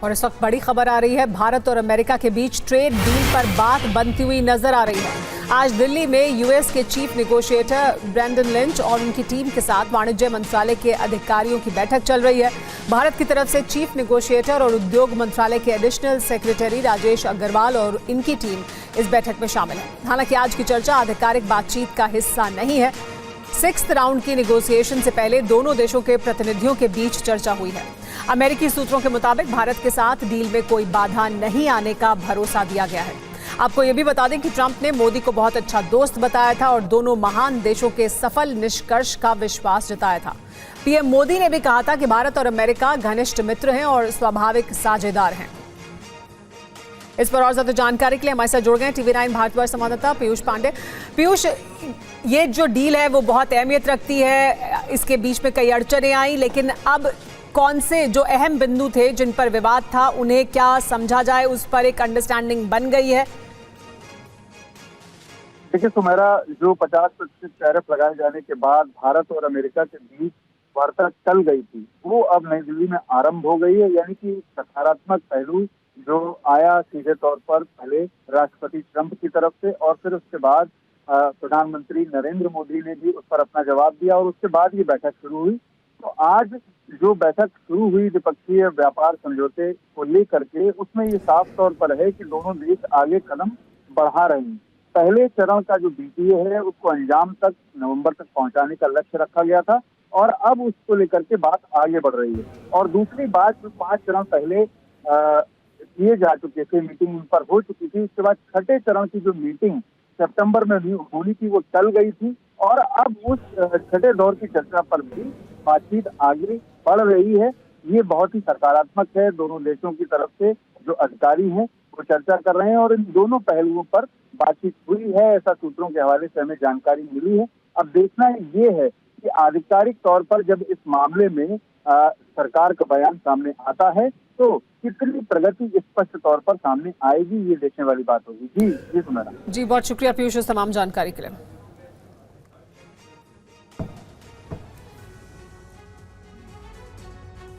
और इस वक्त बड़ी खबर आ रही है, भारत और अमेरिका के बीच ट्रेड डील पर बात बनती हुई नजर आ रही है। आज दिल्ली में यूएस के चीफ नेगोशिएटर ब्रेंडन लिंच और उनकी टीम के साथ वाणिज्य मंत्रालय के अधिकारियों की बैठक चल रही है। भारत की तरफ से चीफ नेगोशिएटर और उद्योग मंत्रालय के एडिशनल सेक्रेटरी राजेश अग्रवाल और इनकी टीम इस बैठक में शामिल है। हालांकि आज की चर्चा आधिकारिक बातचीत का हिस्सा नहीं है। 6th राउंड की नेगोशिएशन से पहले दोनों देशों के प्रतिनिधियों के बीच चर्चा हुई है। अमेरिकी सूत्रों के मुताबिक भारत के साथ डील में कोई बाधा नहीं आने का भरोसा दिया गया है। आपको यह भी बता दें कि ट्रंप ने मोदी को बहुत अच्छा दोस्त बताया था और दोनों महान देशों के सफल निष्कर्ष का विश्वास जताया था। पीएम मोदी ने भी कहा था कि भारत और अमेरिका घनिष्ठ मित्र हैं और स्वाभाविक साझेदार हैं। इस पर और ज्यादा जानकारी के लिए हमारे साथ जुड़ गए TV9 भारतवर्ष संवाददाता पीयूष पांडे। पीयूष, ये जो डील है वो बहुत अहमियत रखती है, इसके बीच में कई अड़चनें आई, लेकिन अब कौन से जो अहम बिंदु थे जिन पर विवाद था उन्हें क्या समझा जाए, उस पर एक अंडरस्टैंडिंग बन गई है? देखिए सुमेरा, जो 50% टैरिफ लगाए जाने के बाद भारत और अमेरिका के बीच वार्ता चल गई थी, वो अब नई दिल्ली में आरंभ हो गई है। यानी कि सकारात्मक पहलू जो आया सीधे तौर पर पहले राष्ट्रपति ट्रंप की तरफ से और फिर उसके बाद प्रधानमंत्री नरेंद्र मोदी ने भी उस पर अपना जवाब दिया और उसके बाद ये बैठक शुरू हुई। तो आज जो बैठक शुरू हुई द्विपक्षीय व्यापार समझौते को लेकर के, उसमें ये साफ तौर पर है कि दोनों देश आगे कदम बढ़ा रहे हैं। पहले चरण का जो BTA है उसको अंजाम तक नवंबर तक पहुंचाने का लक्ष्य रखा गया था और अब उसको लेकर के बात आगे बढ़ रही है। और दूसरी बात, जो 5 चरण पहले किए जा चुके थे, मीटिंग उन पर हो चुकी थी, उसके बाद 6ठे चरण की जो मीटिंग सितंबर में होनी थी वो टल गई थी और अब उस 6ठे दौर की चर्चा पर भी बातचीत आगे बढ़ रही है। ये बहुत ही सकारात्मक है। दोनों देशों की तरफ से जो अधिकारी हैं वो चर्चा कर रहे हैं और इन दोनों पहलुओं पर बातचीत हुई है, ऐसा सूत्रों के हवाले से हमें जानकारी मिली है। अब देखना ये है कि आधिकारिक तौर पर जब इस मामले में सरकार का बयान सामने आता है तो कितनी प्रगति स्पष्ट तौर पर सामने आएगी, ये देखने वाली बात होगी। जी सुमेरा। जी, बहुत शुक्रिया पीयूष इस तमाम जानकारी के लिए।